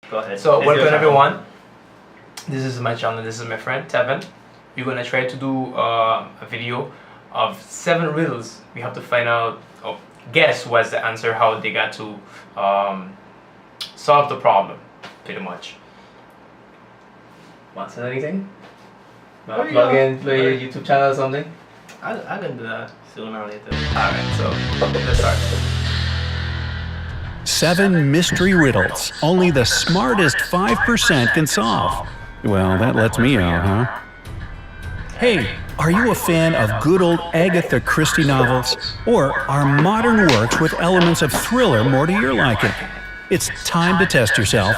Go ahead. So, It's your welcome channel. everyone. This is my channel. This is my friend TEVIN. We're gonna try to do a video of 7 riddles. We have to find out, guess what's the answer, how they got to solve the problem, pretty much. Want to say anything? Plug in, play your YouTube channel or something? I can do that sooner or later. Alright, so let's start. 7 mystery riddles only the smartest 5% can solve. Well, that lets me out, huh? Hey, are you a fan of good old Agatha Christie novels? Or are modern works with elements of thriller more to your liking? It's time to test yourself.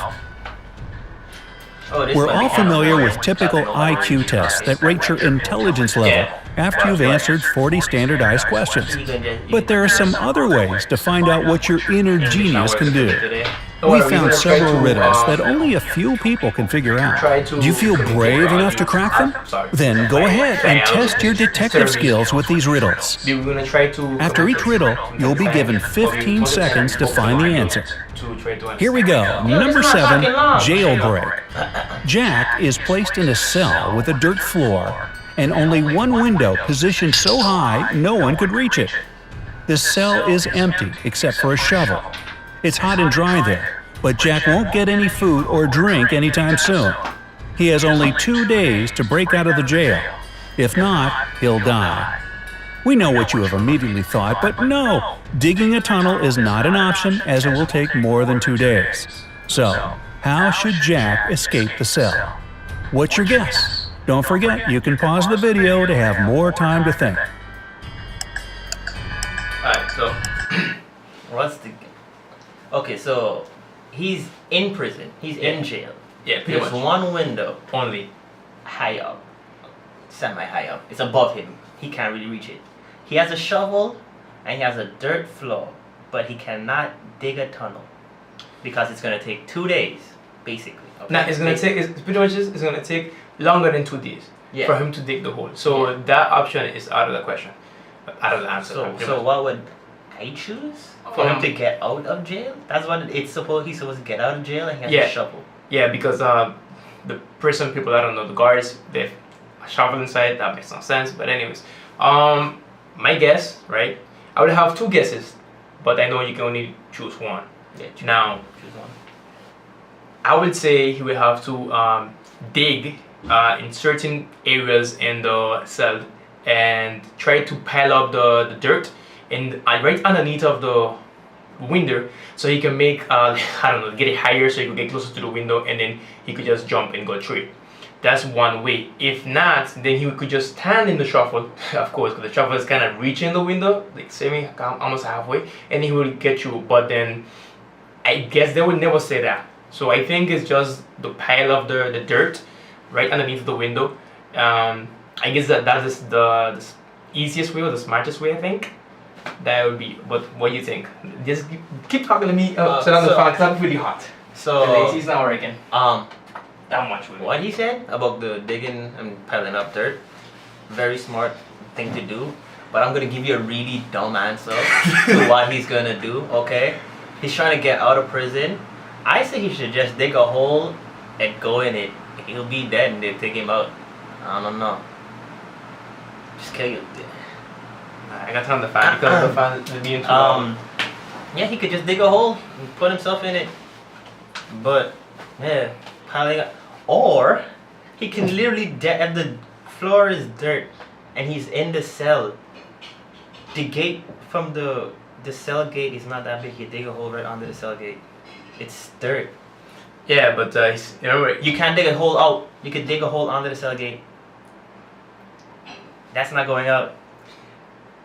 We're all familiar with typical IQ tests that rate your intelligence level after you've answered 40 standardized questions. But there are some other ways to find out what your inner genius can do. We found several riddles that only a few people can figure out. Do you feel brave enough to crack them? Then go ahead and test your detective skills with these riddles. After each riddle, you'll be given 15 seconds to find the answer. Here we go. Number 7, jailbreak. Jack is placed in a cell with a dirt floor and only one window positioned so high no one could reach it. The cell is empty except for a shovel. It's hot and dry there, but Jack won't get any food or drink anytime soon. He has only 2 days to break out of the jail. If not, he'll die. We know what you have immediately thought, but no, digging a tunnel is not an option as it will take more than 2 days. So, how should Jack escape the cell? What's your guess? Don't forget, you can pause the video to have more time to think. Alright, so What's the... Okay, so he's in prison. He's in jail. yeah, pretty There's much. one window Only. high up, semi-high up. It's above him. He can't really reach it. He has a shovel and he has a dirt floor, but he cannot dig a tunnel because it's gonna take 2 days, basically. Okay? Now it's pretty much it's gonna take longer than 2 days for him to dig the hole. So that option is out of the question, out of the answer. So what would I choose? For him to get out of jail? That's what he's supposed to get out of jail, and he has a shovel. Yeah, because the prison people, I don't know, the guards, they have a shovel inside. That makes no sense. But anyways, my guess, right? I would have 2 guesses, but I know you can only choose one. Yeah, Now, choose one. I would say he would have to dig in certain areas in the cell and try to pile up the dirt and right underneath of the window, so he can make I don't know, get it higher so he could get closer to the window, and then he could just jump and go through it. That's one way. If not, then he could just stand in the shovel, of course, because the shovel is kind of reaching the window, like almost halfway, and he will get you. But then I guess they would never say that. So I think it's just the pile of the dirt right underneath the window. I guess that is the easiest way or the smartest way, I think. That would be. But what do you think? Just keep talking to me. So on the phone, 'cause I'm really hot. So the AC's not working. That much. Really. What he said about the digging and piling up dirt, very smart thing to do. But I'm gonna give you a really dumb answer to what he's gonna do. Okay, he's trying to get out of prison. I say he should just dig a hole and go in it. He'll be dead and they'll take him out. I don't know. Just kill you. I got to turn on the fan because the fan is being too loud. Yeah, he could just dig a hole and put himself in it. But yeah, piling up. Or he can literally if the floor is dirt and he's in the cell. The gate from the cell gate is not that big. You dig a hole right under the cell gate. It's dirt. Yeah, but remember, You can't dig a hole out. You could dig a hole under the cell gate. That's not going out.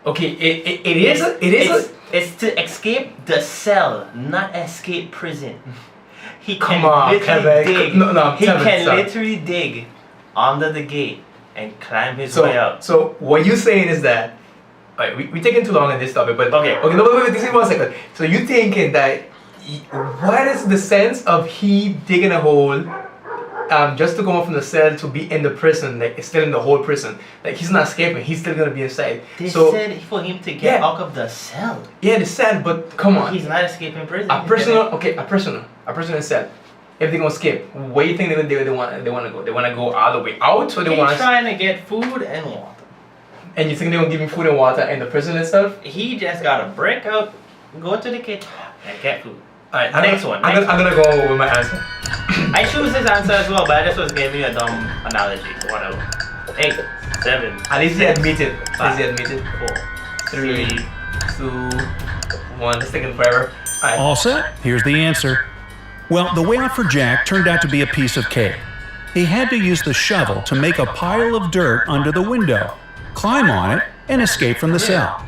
okay, it is. It's to escape the cell, not escape prison. He can Come on, literally Kevin. dig. No, he Kevin, can stop. literally dig under the gate and climb his way out. So what you saying is that, alright, we're taking too long on this topic, but Okay. no, wait, this is 1 second. So you thinking that, what is the sense of he digging a hole just to go from the cell to be in the prison, like still in the whole prison. Like he's not escaping, he's still gonna be inside. They so said for him to get out of the cell. yeah, the cell, but come on. He's not escaping prison. A prisoner, okay, a prisoner in cell. if they're gonna skip, where do you think they want to go? They want to go all the way out, or they He's want? trying to get food and water. And you think they're gonna give him food and water in the prison itself? He just gotta break out, go to the kitchen, and get food. Alright, Next one. I'm gonna go with my answer. I choose this answer as well, but I just was giving you a dumb analogy. So whatever. 8, 7. At least he admitted. At least he 5, admitted. 4, 3, 3. 2, 1. It's taking forever. Alright. All set? Here's the answer. Well, the way out for Jack turned out to be a piece of cake. He had to use the shovel to make a pile of dirt under the window, climb on it, and escape from the cell.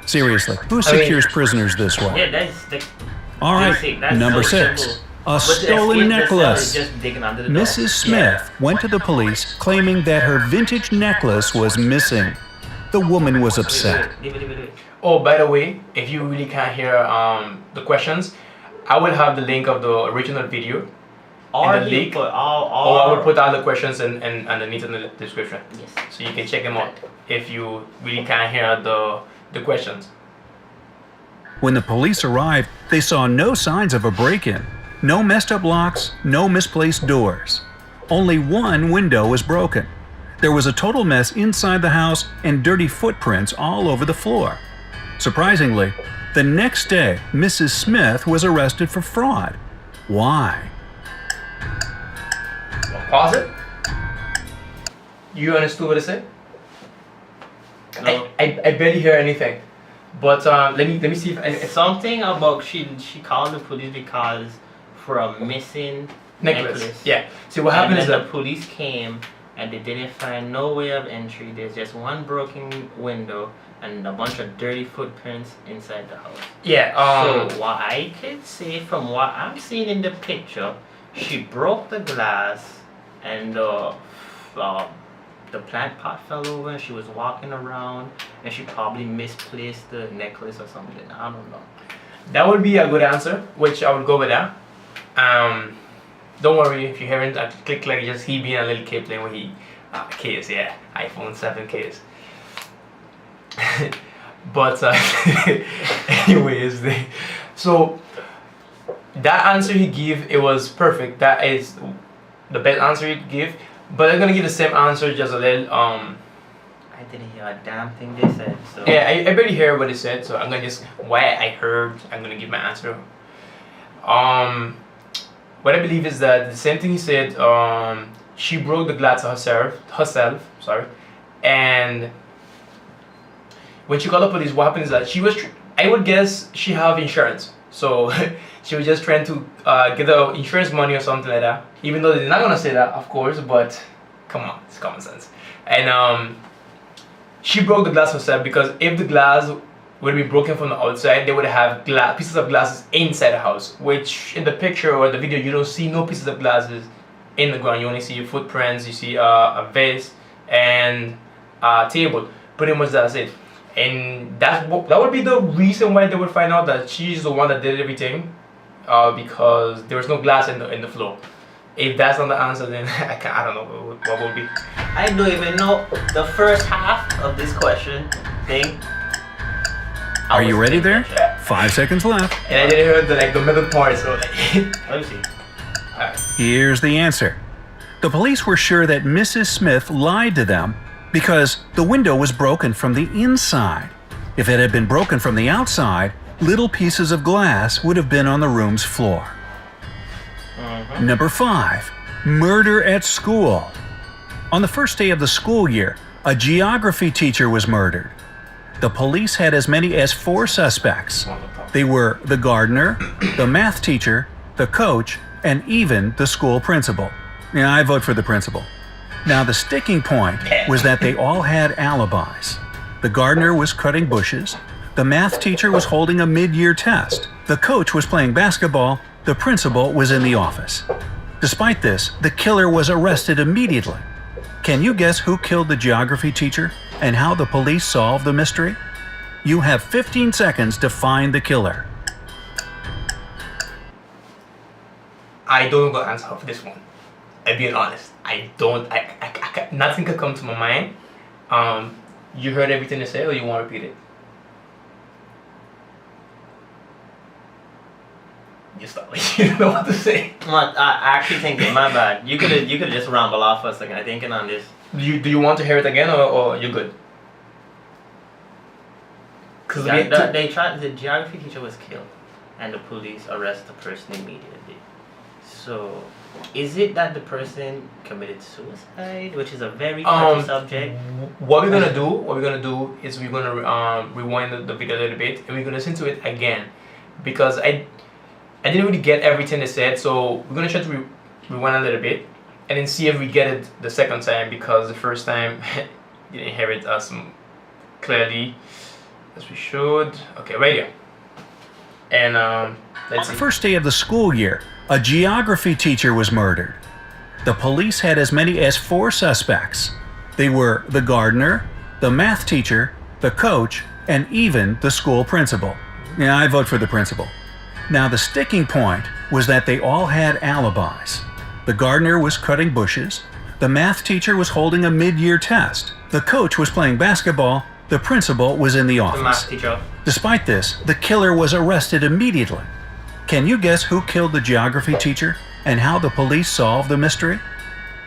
Seriously, who secures prisoners this way? Yeah, that's the. All right, basic. That's number so 6. simple. A But to stolen escape the cell necklace. is just digging under the door. Mrs. Smith went to the police claiming that her vintage necklace was missing. The woman was upset. Wait. Oh, by the way, if you really can't hear the questions, I will have the link of the original video. Or in the you link. put all. Or I will put all the questions and underneath in the description. Yes. So you can check them out if you really can't hear the questions. When the police arrived, they saw no signs of a break-in. No messed up locks, no misplaced doors. Only one window was broken. There was a total mess inside the house and dirty footprints all over the floor. Surprisingly, the next day, Mrs. Smith was arrested for fraud. Why? Pause it. You understood what I said? No. I barely hear anything. But let me see if Something about she called the police because for a missing necklace. Yeah. See what happened is the that police came and they didn't find no way of entry. There's just one broken window and a bunch of dirty footprints inside the house. yeah. So what I could say from what I'm seeing in the picture, she broke the glass and the plant pot fell over and she was walking around and she probably misplaced the necklace or something. I don't know. That would be a good answer, which I would go with that. Don't worry if you haven't clicked like just he being a little kid playing with case, yeah, iPhone 7 case. But anyways, so that answer he gave, it was perfect. That is the best answer he gave. But I'm gonna give the same answer, just a little I didn't hear a damn thing they said. So yeah, I barely heard what he said, so I'm gonna just what I heard, I'm gonna give my answer. What I believe is that the same thing he said, she broke the glass herself, sorry, and when she called the police, what happened is that she was, I would guess she have insurance, so she was just trying to get the insurance money or something like that, even though they're not gonna say that, of course, but come on, it's common sense. And she broke the glass herself because if the glass would be broken from the outside, they would have pieces of glasses inside the house, which in the picture or the video you don't see no pieces of glasses in the ground. You only see footprints, you see a vase and a table. Pretty much that's it. And that would be the reason why they would find out that she's the one that did everything, because there was no glass in the floor. If that's not the answer, then I don't know what would be. I don't even know the first half of this question thing. Are you ready there? 5 seconds left. And I didn't hear the middle part, so Let me see. Here's the answer. The police were sure that Mrs. Smith lied to them because the window was broken from the inside. If it had been broken from the outside, little pieces of glass would have been on the room's floor. Number 5. Murder at school. On the first day of the school year, a geography teacher was murdered. The police had as many as 4 suspects. They were the gardener, the math teacher, the coach, and even the school principal. Yeah, I vote for the principal. Now, the sticking point was that they all had alibis. The gardener was cutting bushes, the math teacher was holding a mid-year test, the coach was playing basketball, the principal was in the office. Despite this, the killer was arrested immediately. Can you guess who killed the geography teacher and how the police solved the mystery? You have 15 seconds to find the killer. I don't know the answer for this one. I'm being honest. I don't. Nothing could come to my mind. You heard everything they said, or you want to repeat it? You stop. You don't know what to say. I actually think my bad. You could have just ramble off for a second. I thinking on this. Do you want to hear it again, or you're good? Because the geography teacher was killed, and the police arrest the person immediately. So, is it that the person committed suicide, which is a very touchy subject? What we're gonna do is we're gonna rewind the video a little bit, and we're gonna listen to it again, because I didn't really get everything they said, so we're gonna try to rewind a little bit, and then see if we get it the second time, because the first time you didn't hear it as clearly as we should. Okay, right here. And let's see. First day of the school year, a geography teacher was murdered. The police had as many as 4 suspects. They were the gardener, the math teacher, the coach, and even the school principal. Yeah, I vote for the principal. Now, the sticking point was that they all had alibis. The gardener was cutting bushes, the math teacher was holding a mid-year test, the coach was playing basketball, the principal was in the office. The math teacher. Despite this, the killer was arrested immediately. Can you guess who killed the geography teacher and how the police solved the mystery?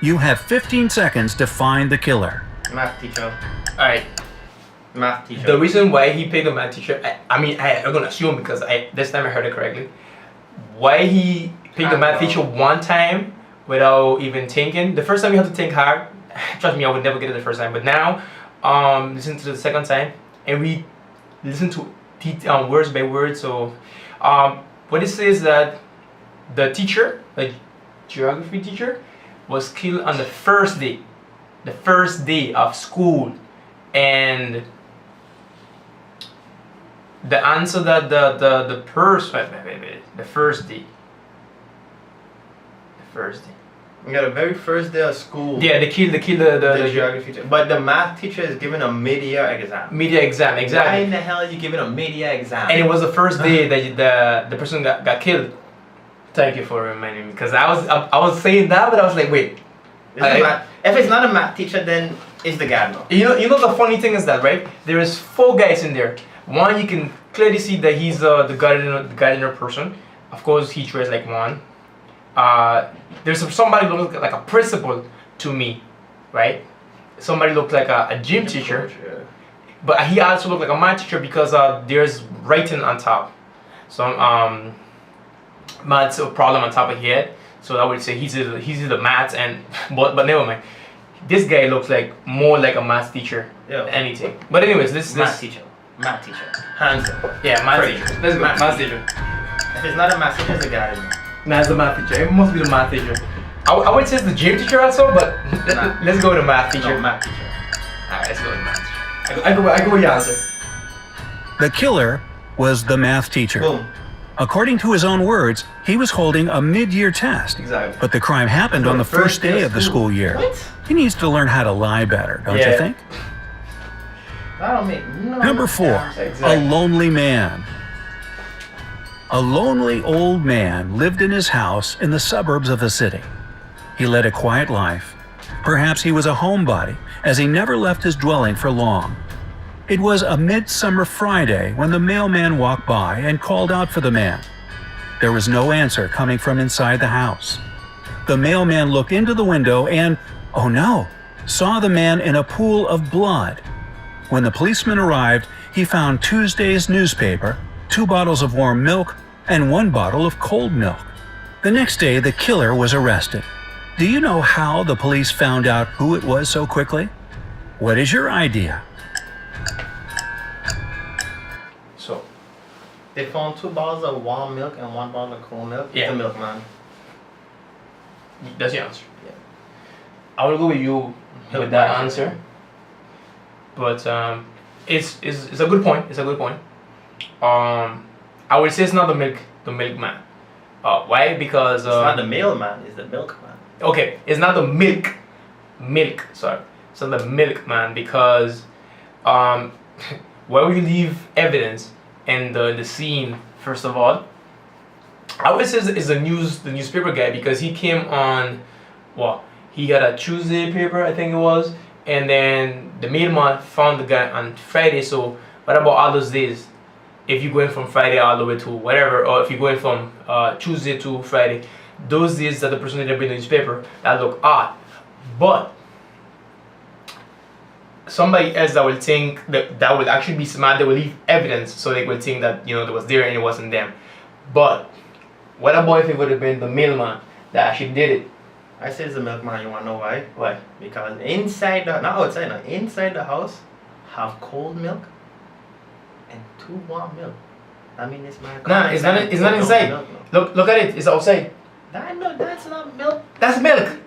You have 15 seconds to find the killer. Math teacher. Alright. Math teacher. The reason why he picked the math teacher, I'm gonna assume, because this time I heard it correctly, why he picked the math teacher one time without even thinking. The first time you have to think hard. Trust me, I would never get it the first time. But now, listen to the second time, and we listen to words by word. So, what it says that the teacher, the geography teacher, was killed on the first day of school, and the answer that the person, the first day. You got the very first day of school. Yeah, they killed the geography teacher. But the math teacher is giving a mid-year exam. Mid-year exam, exactly. Why in the hell are you giving a mid-year exam? And it was the first day that the person got killed. Thank you for reminding me, because I was saying that, but I was like, wait. If it's not a math teacher, then it's the gardener. You know the funny thing is that, right? There is 4 guys in there. One, you can clearly see that he's the gardener person. Of course, he dressed like one. There's somebody who looks like a principal to me, right? Somebody looked like a gym teacher, but he also looked like a math teacher because there's writing on top, some maths problem on top of his head. So I would say he's the maths, and but never mind. This guy looks like more like a math teacher than anything. But anyways, this math teacher, hands up. Yeah, math teacher. Let's go, math teacher. If it's not a math teacher, it's a gardener. Nah, it's the math teacher. It must be the math teacher. I would say it's the gym teacher also, but let's go with the math teacher. No, math teacher. Alright, let's go with the math teacher. I go with your answer. The killer was the math teacher. Boom. According to his own words, he was holding a mid-year test. Exactly. But the crime happened on the first day of the school year. What? He needs to learn how to lie better, don't you think? That don't make no Number 4, sense. a lonely man. A lonely old man lived in his house in the suburbs of a city. He led a quiet life. Perhaps he was a homebody, as he never left his dwelling for long. It was a midsummer Friday when the mailman walked by and called out for the man. There was no answer coming from inside the house. The mailman looked into the window and, oh no, saw the man in a pool of blood. When the policeman arrived, he found Tuesday's newspaper, 2 bottles of warm milk, and 1 bottle of cold milk. The next day, the killer was arrested. Do you know how the police found out who it was so quickly? What is your idea? So, they found 2 bottles of warm milk and 1 bottle of cold milk. Yeah. The milkman. that's your answer. Yeah. I will go with you with that answer. But it's a good point. It's a good point. I would say it's not the milkman. Why? Because it's not the mailman, it's the milkman. Okay, it's not the milk. Sorry, it's not the milkman, because where we leave evidence in the scene. First of all, I would say is the newspaper guy, because he came on. Well, he had a Tuesday paper, I think it was, and then the mailman found the guy on Friday. So what about all those days? if you're going from Friday all the way to whatever, or if you're going from Tuesday to Friday, those days that the person didn't bring the newspaper, that look odd. But somebody else that will think that will actually be smart, they will leave evidence, so they will think that, you know, it was there and it wasn't them. But what about if it would have been the mailman that actually did it? I say it's the milkman. You wanna know why? Why? Because inside the, not outside, no, inside the house, have cold milk and 2 warm milk. I mean, it's my. Nah, it's not. It's not inside. Milk, no. Look at it. It's outside. That's not milk. That's milk.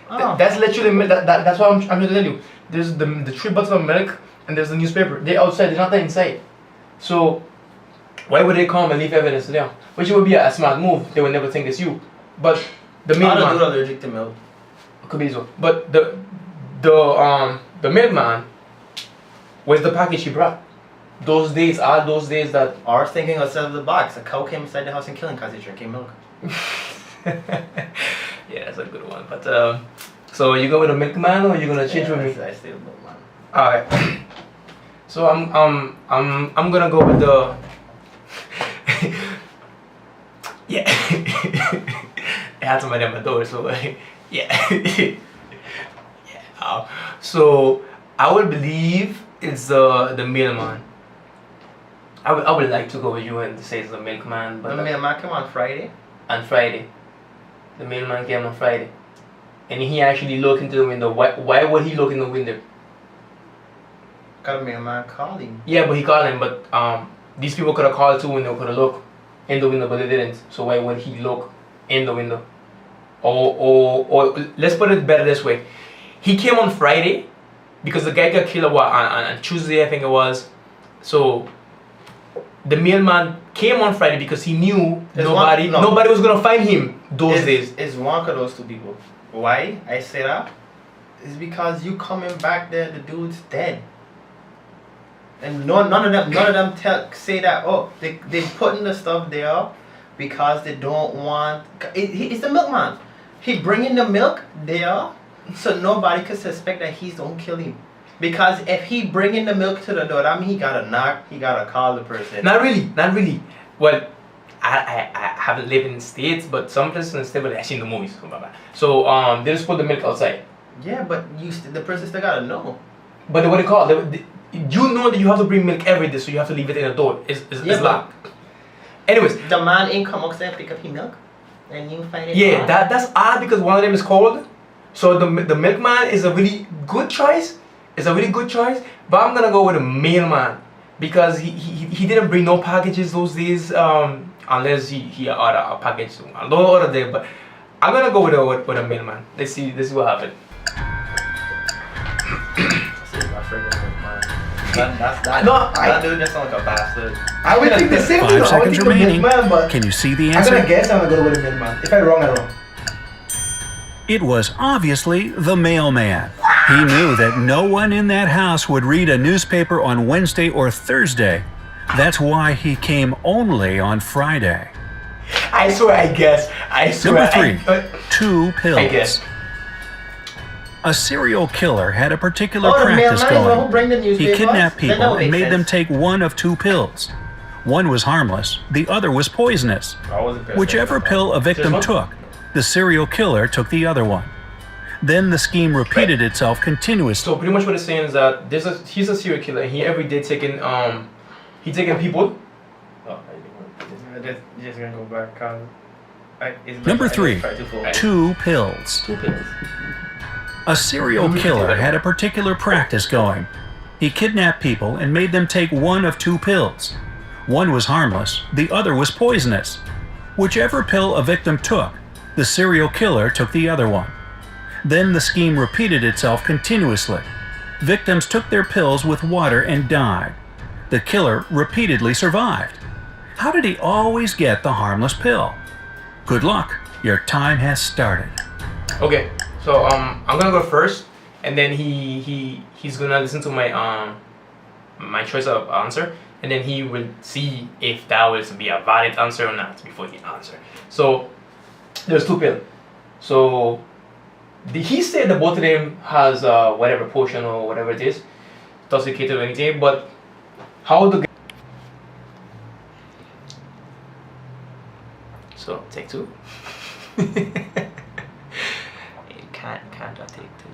Oh. That's literally milk. That's what I'm trying to tell you. There's the 3 bottles of milk and there's the newspaper. They're outside. They're not there inside. So why would they come and leave evidence there? Which would be a smart move. They would never think it's you. But the Not a mailman dude allergic to milk. could be so. But the mailman, where's the package he brought? Those days are those days that. Or thinking outside of the box. A cow came inside the house and killed him because he's drinking milk. Yeah, that's a good one. But so you go with the milkman or you gonna change with me? I stay with milkman. Alright. So I'm gonna go with the yeah. I had somebody at my door, so yeah. Yeah. So I would believe it's the mailman. I would like to go with you and say it's the milkman, but The mailman came on Friday. on Friday. The mailman came on Friday. And he actually looked into the window. Why would he look in the window? Got a mailman called him. Yeah, but he called him. But these people could have called too and they could have looked in the window, but they didn't. So why would he look in the window? Or let's put it better this way. He came on Friday because the guy got killed on Tuesday, I think it was. So the mailman came on Friday because he knew nobody was gonna find him those days. It's one of those 2 people. Why I say that? Is because you coming back there, the dude's dead. And none of them say that. Oh, they putting the stuff there because they don't want. It's the milkman. He bringing the milk there, so nobody could suspect that he's don't kill him. Because if he bringing the milk to the door, that means he gotta knock, he gotta call the person. Not really. Well, I haven't lived in the States, but some places in the States, but I've seen the movies. So they just put the milk outside. Yeah, but the person still gotta know. But what do you call it? You know that you have to bring milk every day, so you have to leave it in the door. It's locked. Anyways, the man ain't come outside and pick up his milk, and you find it. Yeah, that's odd because one of them is cold. So the milkman is a really good choice. It's a really good choice, but I'm gonna go with the mailman because he didn't bring no packages those days, unless he ordered a package a little other day. But I'm gonna go with a mailman. Let's see what happened. That dude just sounds like a bastard. I would think the same thing. 5 seconds remaining. Can you see the answer? I'm gonna guess I'm gonna go with the mailman. If I'm wrong, I'm wrong. It was obviously the mailman. He knew that no one in that house would read a newspaper on Wednesday or Thursday. That's why he came only on Friday. I swear, I guess. Number 3, 2 pills. I guess. A serial killer had a particular the practice mailman who bring the going. He newspapers? kidnapped That people don't and make made them sense. take one of 2 pills. One was harmless, the other was poisonous. Whichever pill a victim took, the serial killer took the other one. Then the scheme repeated itself continuously. So pretty much what it's saying is that he's a serial killer and he every day taking people. Just gonna go back, cause Number 3, 2 pills. 2 pills. A serial killer had a particular practice going. He kidnapped people and made them take one of 2 pills. One was harmless, the other was poisonous. Whichever pill a victim took, the serial killer took the other one. Then the scheme repeated itself continuously. Victims took their pills with water and died. The killer repeatedly survived. How did he always get the harmless pill? Good luck, your time has started. Okay, so I'm gonna go first, and then he's gonna listen to my my choice of answer, and then he will see if that will be a valid answer or not before he answer. So there's 2 pills. So he said that both of them has whatever potion or whatever it is, intoxicated or anything. But how the Take two. You can't do a take two.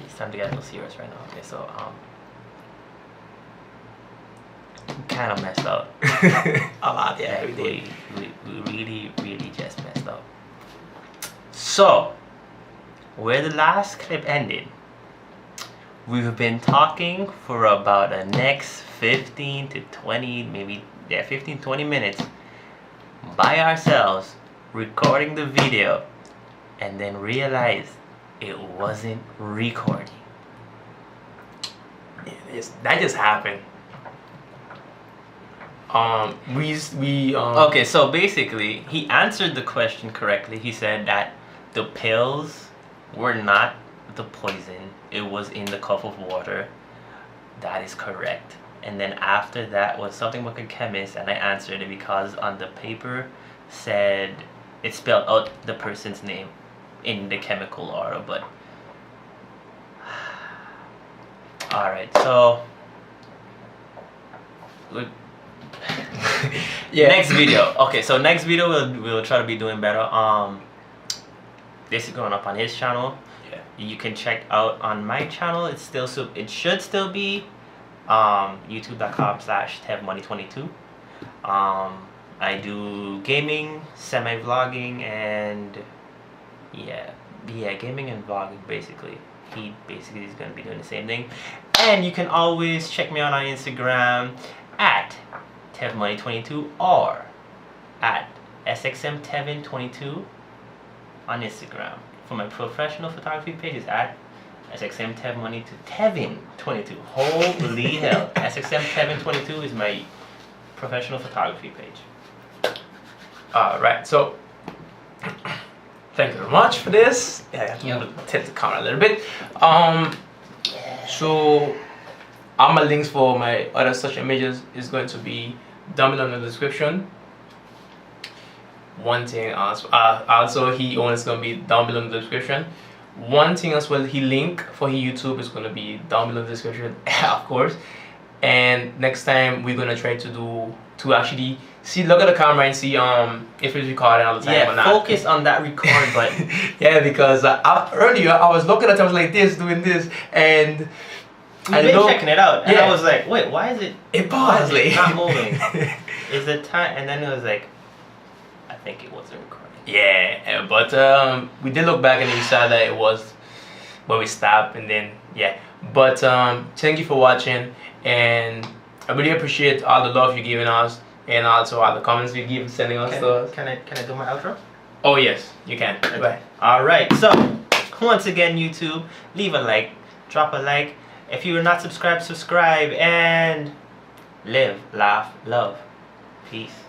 It's time to get a little serious right now. Okay, so kind of messed up. A lot, yeah, we did. We really just messed up. So, where the last clip ended, we've been talking for about the next 15 to 20, maybe, yeah, 15, 20 minutes by ourselves, recording the video, and then realized it wasn't recording. That just happened. Okay, so basically, he answered the question correctly. He said that the pills were not the poison. It was in the cup of water. That is correct. And then after that was something like a chemist, and I answered it because on the paper said it spelled out the person's name in the chemical aura, but all right. So yeah. Next video. Okay, so next video we'll try to be doing better. This is going up on his channel. Yeah. You can check out on my channel. It should still be youtube.com/TevMoney22. I do gaming, semi-vlogging, and yeah, gaming and vlogging basically. He basically is going to be doing the same thing. And you can always check me out on Instagram at TevMoney22 or at SXMTevin22 on Instagram. For my professional photography page is at SXMTevMoney22 TEVIN22. Holy hell. SXMTevin22 is my professional photography page. Right, so thank you very much for this. Yeah, you have to tilt the camera a little bit. So all my links for my other social images is going to be down below in the description. One thing also he owns is going to be down below in the description. One thing as well, he link for his YouTube is going to be down below in the description, of course. And next time we're going to try to actually look at the camera and see if it's recording all the time or not. Focus on that record button. Yeah, because earlier I was looking at it, I was like this, doing this, and I've been checking it out, and yeah. I was like, wait, why is it? It paused, like not moving. Is the time? And then it was like, I think it wasn't recording. Yeah, but we did look back and we saw that it was, but we stopped, and then yeah. But thank you for watching, and I really appreciate all the love you're giving us, and also all the comments you give sending us. Can I do my outro? Oh yes, you can. Okay. Bye. All right. So once again, YouTube, leave a like, drop a like. If you are not subscribed, subscribe, and live, laugh, love. Peace.